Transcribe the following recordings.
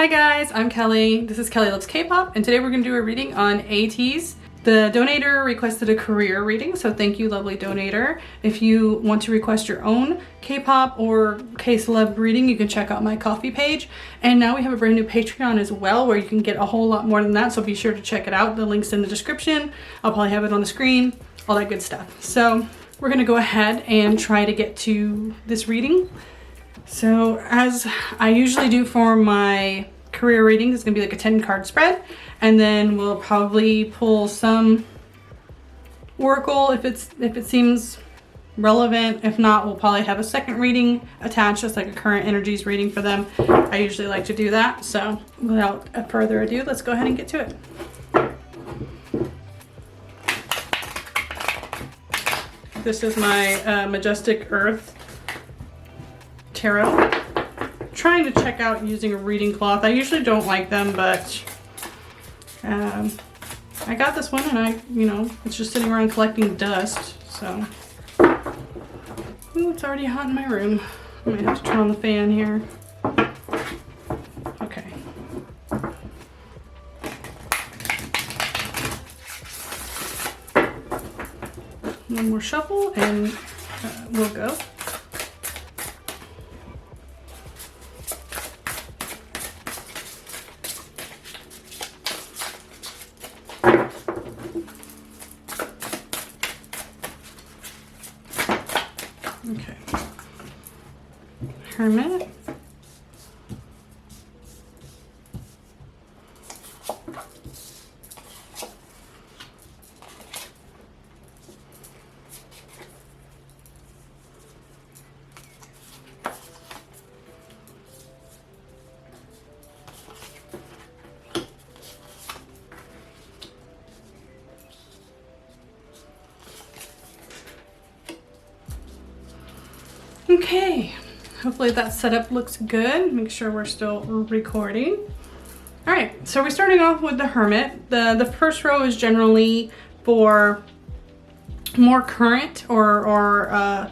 Hi guys, I'm Kelly. This is Kelly Loves K-Pop, and today we're going to do a reading on ATEEZ. The donator requested a career reading, so thank you, lovely donator. If you want to request your own K-Pop or K-Celeb reading, you can check out my Ko-fi page. And now we have a brand new Patreon as well, where you can get a whole lot more than that, so be sure to check it out. The link's in the description. I'll probably have it on the screen, all that good stuff. So we're going to go ahead and try to get to this reading. So as I usually do for my career readings, it's going to be like a 10 card spread, and then we'll probably pull some oracle if it seems relevant. If not, we'll probably have a second reading attached, just like a current energies reading for them. I usually like to do that. So without further ado, let's go ahead and get to it. This is my Majestic Earth Tarot. Trying to check out using a reading cloth. I usually don't like them, but I got this one, and it's just sitting around collecting dust. So, ooh, it's already hot in my room. I might have to turn on the fan here. Okay. One more shuffle, and we'll go. Okay. Hermit. Okay, hopefully that setup looks good. Make sure we're still recording. All right, so we're starting off with the Hermit. The first row is generally for more current or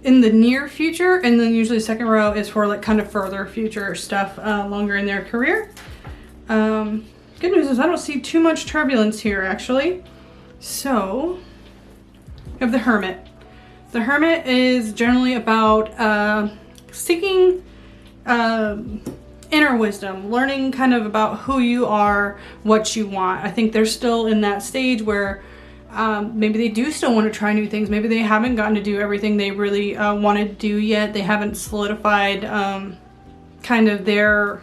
in the near future, and then usually the second row is for like kind of further future stuff, longer in their career. Good news is I don't see too much turbulence here, actually. So we have the Hermit. The Hermit is generally about seeking inner wisdom, learning kind of about who you are, what you want. I think they're still in that stage where maybe they do still want to try new things. Maybe they haven't gotten to do everything they really want to do yet. They haven't solidified kind of their,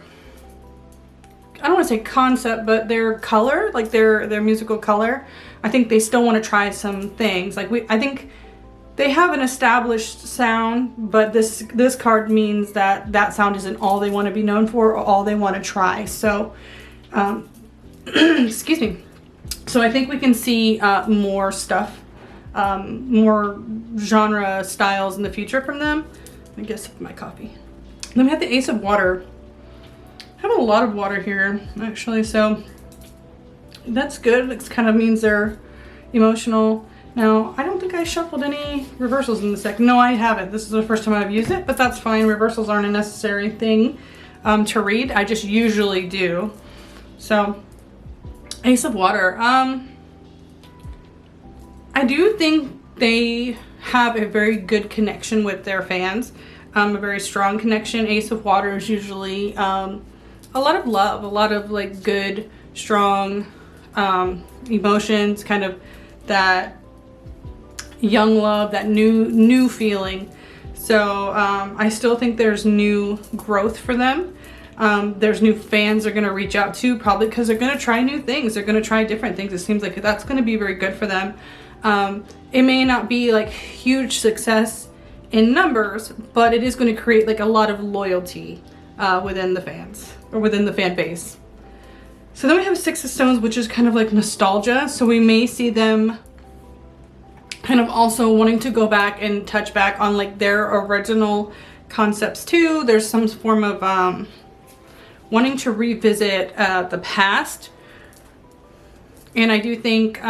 I don't want to say concept, but their color, like their musical color. I think they still want to try some things. Like I think they have an established sound, but this card means that that sound isn't all they want to be known for or all they want to try. So, excuse me. So I think we can see more stuff, more genre styles in the future from them. I guess my coffee. Then we have the Ace of Water. I have a lot of water here, actually, so that's good. It kind of means they're emotional. Now, I don't think I shuffled any reversals in the deck. No, I haven't. This is the first time I've used it, but that's fine. Reversals aren't a necessary thing to read. I just usually do. So, Ace of Water. I do think they have a very good connection with their fans. A very strong connection. Ace of Water is usually a lot of love, a lot of like good, strong emotions, kind of that young love, that new feeling. So I still think there's new growth for them. There's new fans they're going to reach out to, probably because they're going to try new things. They're going to try different things. It seems like that's going to be very good for them. It may not be like huge success in numbers, but it is going to create like a lot of loyalty within the fans or within the fan base. So then we have Six of Stones, which is kind of like nostalgia. So we may see them kind of also wanting to go back and touch back on like their original concepts too. There's some form of wanting to revisit the past. And I do think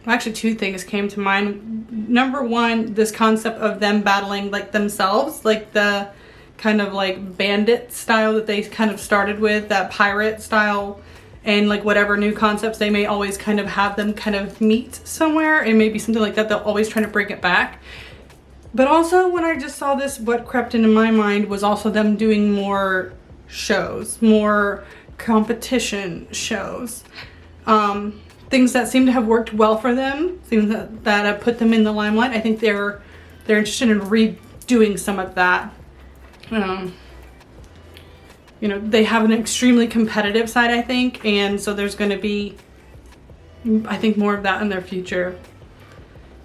actually two things came to mind. Number one, this concept of them battling like themselves, like the kind of like bandit style that they kind of started with, that pirate style, and like whatever new concepts they may always kind of have them kind of meet somewhere, and maybe something like that, they'll always try to bring it back. But also when I just saw this, what crept into my mind was also them doing more shows, more competition shows. Things that seem to have worked well for them, things that have put them in the limelight. I think they're interested in redoing some of that. You know, they have an extremely competitive side, I think, and so there's going to be, I think, more of that in their future.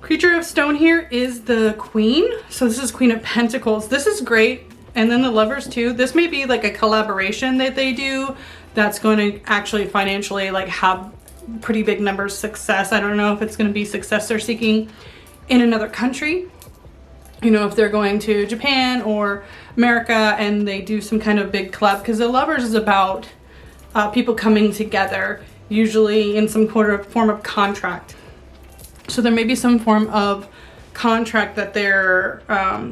Creature of Stone here is the Queen. So this is Queen of Pentacles. This is great. And then the Lovers too. This may be like a collaboration that they do that's going to actually financially like have pretty big numbers success. I don't know if it's going to be success they're seeking in another country. You know, if they're going to Japan or America and they do some kind of big collab, because the Lovers is about people coming together, usually in some form of contract. So there may be some form of contract that they're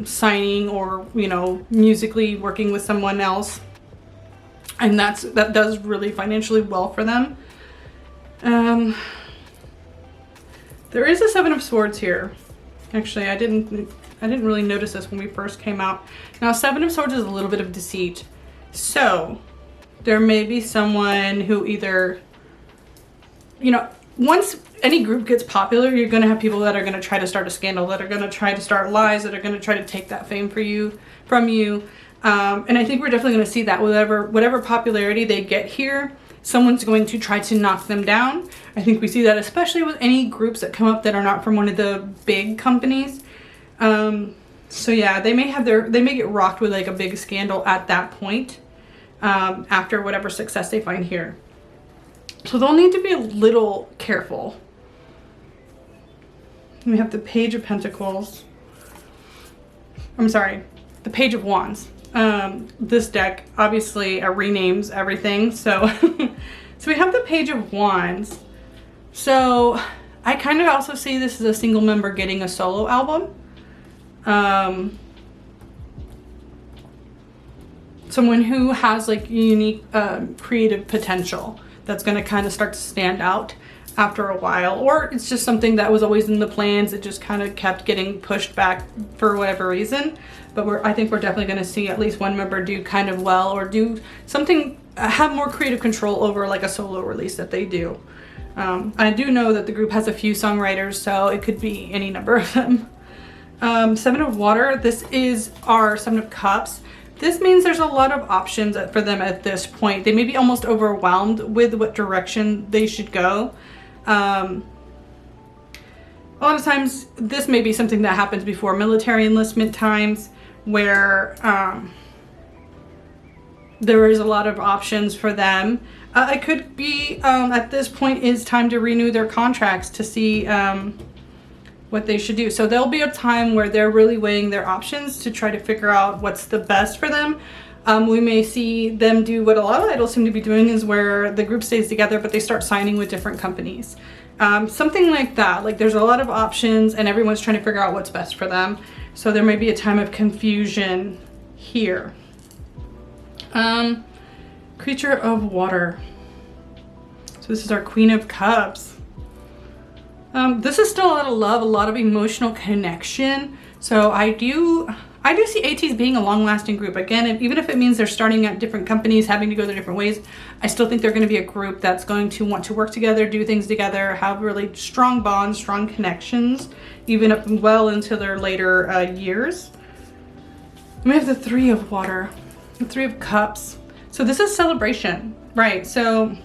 signing, or, you know, musically working with someone else, and that does really financially well for them. There is a Seven of Swords here. Actually, I didn't really notice this when we first came out. Now, Seven of Swords is a little bit of deceit. So there may be someone who either, you know, once any group gets popular, you're going to have people that are going to try to start a scandal, that are going to try to start lies, that are going to try to take that fame from you. And I think we're definitely going to see that whatever popularity they get here, someone's going to try to knock them down. I think we see that especially with any groups that come up that are not from one of the big companies. So yeah, they may get rocked with like a big scandal at that point, after whatever success they find here. So they'll need to be a little careful. We have the Page of Pentacles. I'm sorry, the Page of Wands. This deck obviously renames everything. So, so we have the Page of Wands. So I kind of also see this as a single member getting a solo album. Someone who has like unique creative potential that's going to kind of start to stand out after a while, or it's just something that was always in the plans. It just kind of kept getting pushed back for whatever reason. But I think we're definitely going to see at least one member do kind of well, or do something, have more creative control over like a solo release that they do. I do know that the group has a few songwriters, so it could be any number of them. Seven of Water, this is our Seven of Cups. This means there's a lot of options for them at this point. They may be almost overwhelmed with what direction they should go. A lot of times this may be something that happens before military enlistment times, where there is a lot of options for them. It could be at this point is time to renew their contracts to see what they should do. So there'll be a time where they're really weighing their options to try to figure out what's the best for them. We may see them do what a lot of idols seem to be doing, is where the group stays together but they start signing with different companies. Something like that. Like there's a lot of options and everyone's trying to figure out what's best for them. So there may be a time of confusion here. Creature of Water. So this is our Queen of Cups. This is still a lot of love, a lot of emotional connection. So I do see ATEEZ being a long-lasting group. Again, even if it means they're starting at different companies, having to go their different ways, I still think they're going to be a group that's going to want to work together, do things together, have really strong bonds, strong connections, even up well into their later years. We have the Three of Water, the Three of Cups. So this is celebration, right? So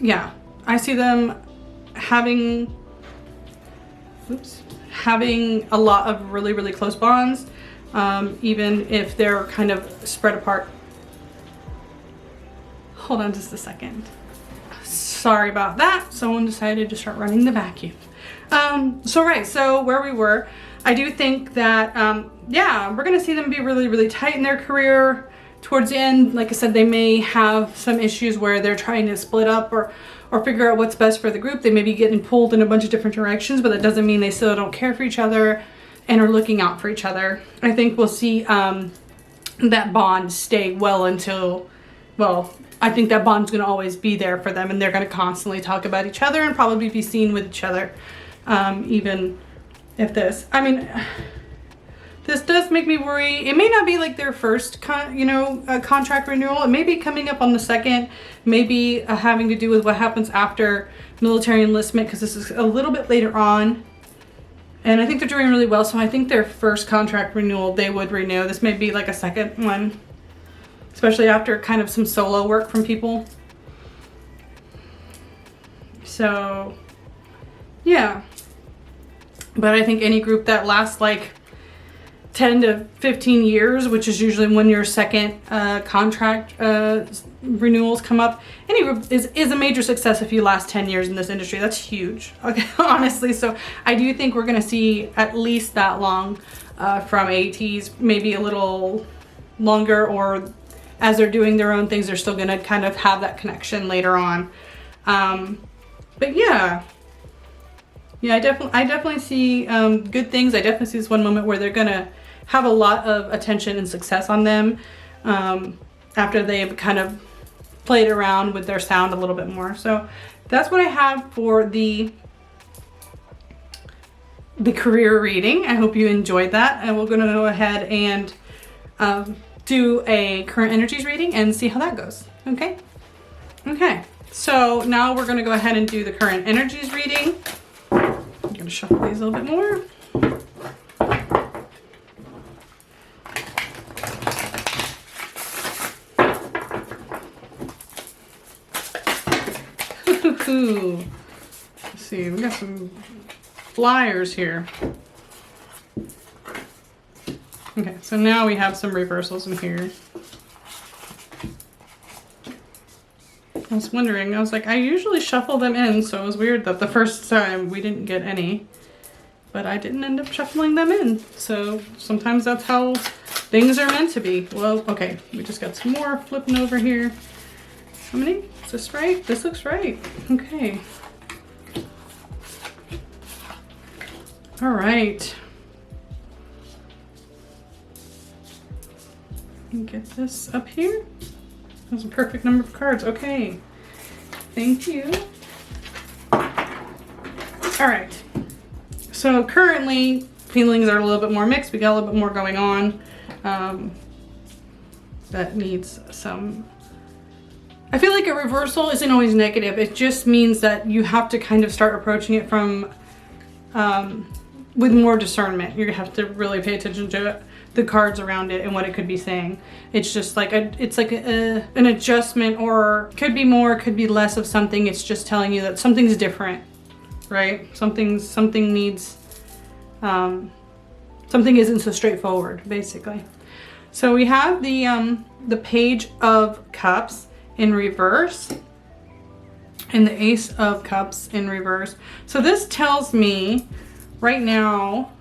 yeah, I see them having a lot of really, really close bonds, even if they're kind of spread apart. Hold on just a second. Sorry about that. Someone decided to start running the vacuum. So where we were, I do think that, yeah, we're going to see them be really, really tight in their career. Towards the end, like I said, they may have some issues where they're trying to split up, or figure out what's best for the group. They may be getting pulled in a bunch of different directions, but that doesn't mean they still don't care for each other and are looking out for each other. I think we'll see that bond stay well until, well, I think that bond's going to always be there for them, and they're going to constantly talk about each other and probably be seen with each other, even if this, I mean, this does make me worry. It may not be like their first contract renewal. It may be coming up on the second, maybe having to do with what happens after military enlistment, because this is a little bit later on. And I think they're doing really well, so I think their first contract renewal, they would renew. This may be like a second one, especially after kind of some solo work from people. So, yeah. But I think any group that lasts like 10 to 15 years, which is usually when your second contract renewals come up, any group is a major success if you last 10 years in this industry. That's huge, okay, honestly. So I do think we're going to see at least that long from ATEEZ, maybe a little longer, or as they're doing their own things, they're still going to kind of have that connection later on. But yeah. Yeah, I definitely see good things. I definitely see this one moment where they're gonna have a lot of attention and success on them after they've kind of played around with their sound a little bit more. So that's what I have for the career reading. I hope you enjoyed that, and we're gonna go ahead and do a current energies reading and see how that goes. Okay. Okay. So now we're gonna go ahead and do the current energies reading. I'm going to shuffle these a little bit more. Let's see, we got some flyers here. Okay, so now we have some reversals in here. I was wondering, I was like, I usually shuffle them in, so it was weird that the first time we didn't get any, but I didn't end up shuffling them in. So sometimes that's how things are meant to be. Well, okay, we just got some more flipping over here. How many? Is this right? This looks right. Okay. All right. Get this up here. That's a perfect number of cards. Okay. Thank you. All right. So currently feelings are a little bit more mixed. We got a little bit more going on that needs some. I feel like a reversal isn't always negative. It just means that you have to kind of start approaching it from with more discernment. You have to really pay attention to the cards around it and what it could be saying. It's just like it's like an adjustment, or could be more, could be less of something. It's just telling you that something's different, right? Something needs something isn't so straightforward, basically. So we have the Page of Cups in reverse and the Ace of Cups in reverse. So this tells me right now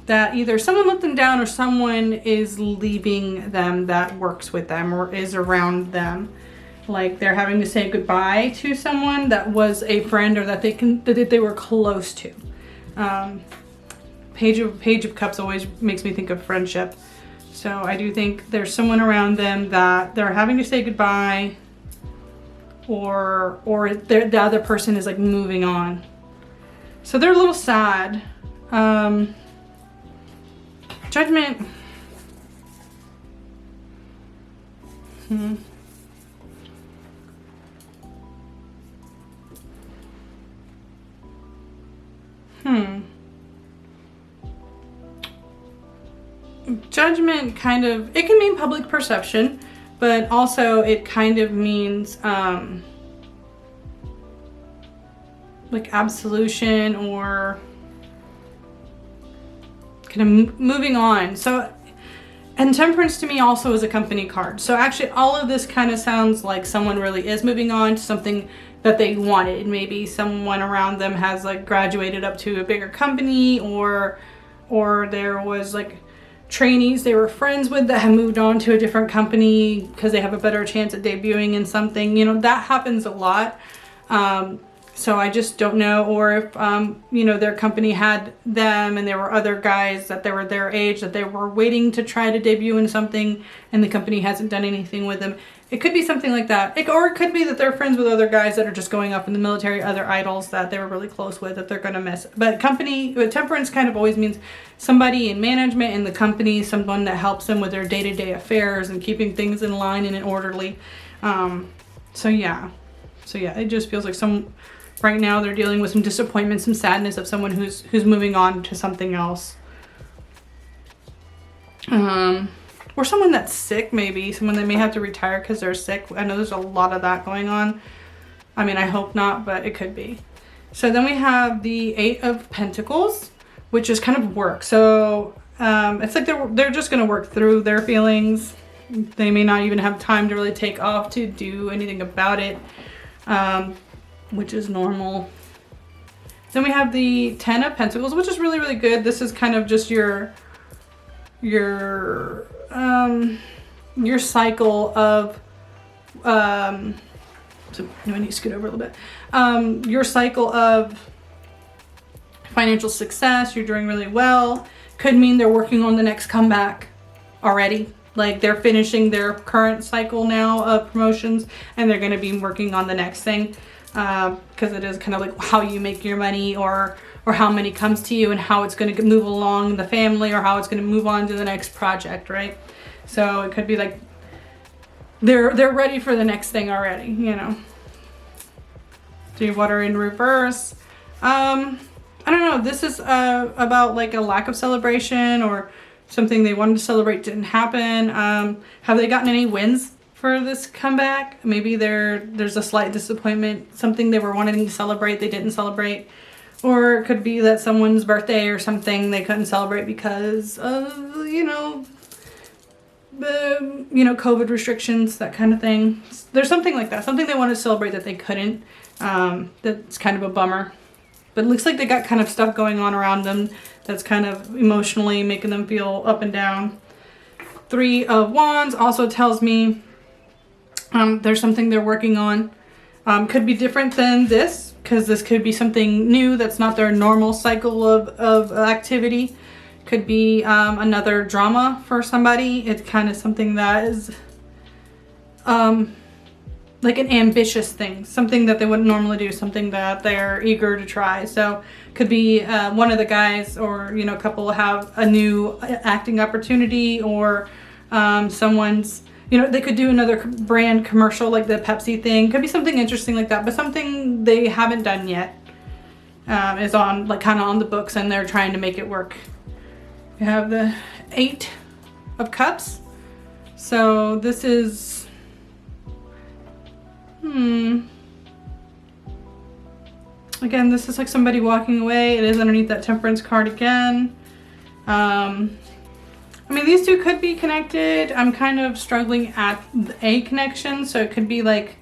that either someone let them down or someone is leaving them that works with them or is around them. Like they're having to say goodbye to someone that was a friend or that they were close to. Page of Cups always makes me think of friendship. So I do think there's someone around them that they're having to say goodbye, or the other person is like moving on. So they're a little sad. Judgment. Judgment kind of, it can mean public perception, but also it kind of means like absolution or kind of moving on. So, and Temperance to me also is a company card. So actually all of this kind of sounds like someone really is moving on to something that they wanted. Maybe someone around them has like graduated up to a bigger company, or there was like trainees they were friends with that have moved on to a different company because they have a better chance at debuting in something. You know, that happens a lot. So I just don't know, or if, you know, their company had them and there were other guys that they were their age that they were waiting to try to debut in something and the company hasn't done anything with them. It could be something like that. Or it could be that they're friends with other guys that are just going up in the military, other idols that they were really close with that they're going to miss. But temperance kind of always means somebody in management in the company, someone that helps them with their day-to-day affairs and keeping things in line and in orderly. So yeah, it just feels like right now they're dealing with some disappointment, some sadness of someone who's moving on to something else. Or someone that's sick, maybe. Someone that may have to retire because they're sick. I know there's a lot of that going on. I mean, I hope not, but it could be. So then we have the 8 of Pentacles, which is kind of work. So it's like they're just going to work through their feelings. They may not even have time to really take off to do anything about it. Which is normal. Then we have the 10 of Pentacles, which is really, really good. This is kind of just your cycle of, so I need to scoot over a little bit. Your cycle of financial success. You're doing really well. Could mean they're working on the next comeback already. Like they're finishing their current cycle now of promotions and they're going to be working on the next thing. Because it is kind of like how you make your money or how money comes to you and how it's going to move along the family or how it's going to move on to the next project, right? So it could be like they're ready for the next thing already, you know. Do water in reverse. I don't know. This is about like a lack of celebration or something they wanted to celebrate didn't happen. Have they gotten any wins for this comeback? Maybe there's a slight disappointment, something they were wanting to celebrate they didn't celebrate, or it could be that someone's birthday or something they couldn't celebrate because of COVID restrictions, that kind of thing. There's something like that, something they wanted to celebrate that they couldn't. That's kind of a bummer, but it looks like they got kind of stuff going on around them that's kind of emotionally making them feel up and down. 3 of Wands also tells me there's something they're working on. Could be different than this, because this could be something new that's not their normal cycle of activity. Could be another drama for somebody. It's kind of something that is like an ambitious thing, something that they wouldn't normally do, something that they're eager to try. So could be one of the guys or a couple have a new acting opportunity, or someone's they could do another brand commercial like the Pepsi thing. Could be something interesting like that, but something they haven't done yet is on kind of on the books and they're trying to make it work. We have the 8 of Cups. So this is again, this is like somebody walking away. It is underneath that Temperance card again. I mean, these two could be connected. I'm kind of struggling at a connection. So it could be like,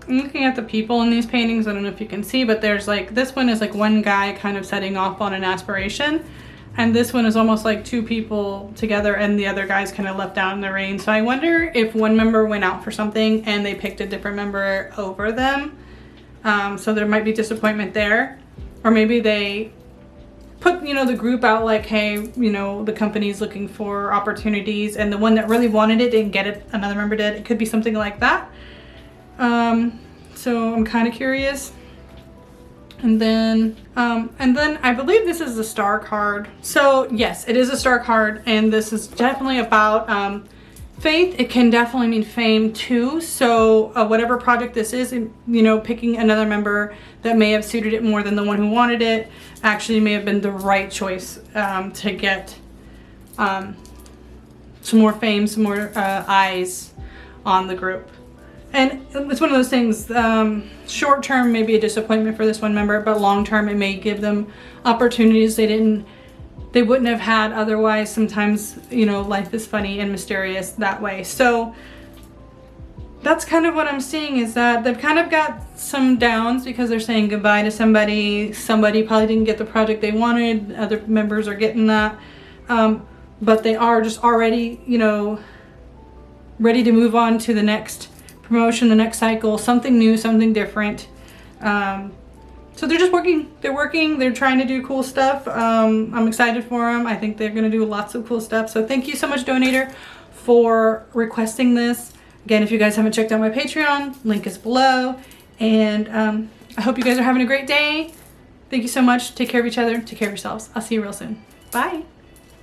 I'm looking at the people in these paintings. I don't know if you can see, but there's like, this one is like one guy kind of setting off on an aspiration. And this one is almost like 2 people together and the other guy's kind of left out in the rain. So I wonder if one member went out for something and they picked a different member over them. So there might be disappointment there. Or maybe they put, the group out like, hey, the company's looking for opportunities and the one that really wanted it didn't get it, another member did. It could be something like that. So I'm kind of curious. And then I believe this is the Star card. So yes, it is a Star card, and this is definitely about faith. It can definitely mean fame too. So whatever project this is, picking another member that may have suited it more than the one who wanted it actually may have been the right choice to get some more fame, some more eyes on the group. And it's one of those things, short term may be a disappointment for this one member, but long term it may give them opportunities they wouldn't have had otherwise. Sometimes, life is funny and mysterious that way. So that's kind of what I'm seeing, is that they've kind of got some downs because they're saying goodbye to somebody. Somebody probably didn't get the project they wanted. Other members are getting that. but they are just already, you know, ready to move on to the next promotion, the next cycle, something new, something different. So they're just working. They're trying to do cool stuff. I'm excited for them. I think they're going to do lots of cool stuff. So thank you so much, donator, for requesting this. Again, if you guys haven't checked out my Patreon, link is below. And I hope you guys are having a great day. Thank you so much. Take care of each other. Take care of yourselves. I'll see you real soon. Bye.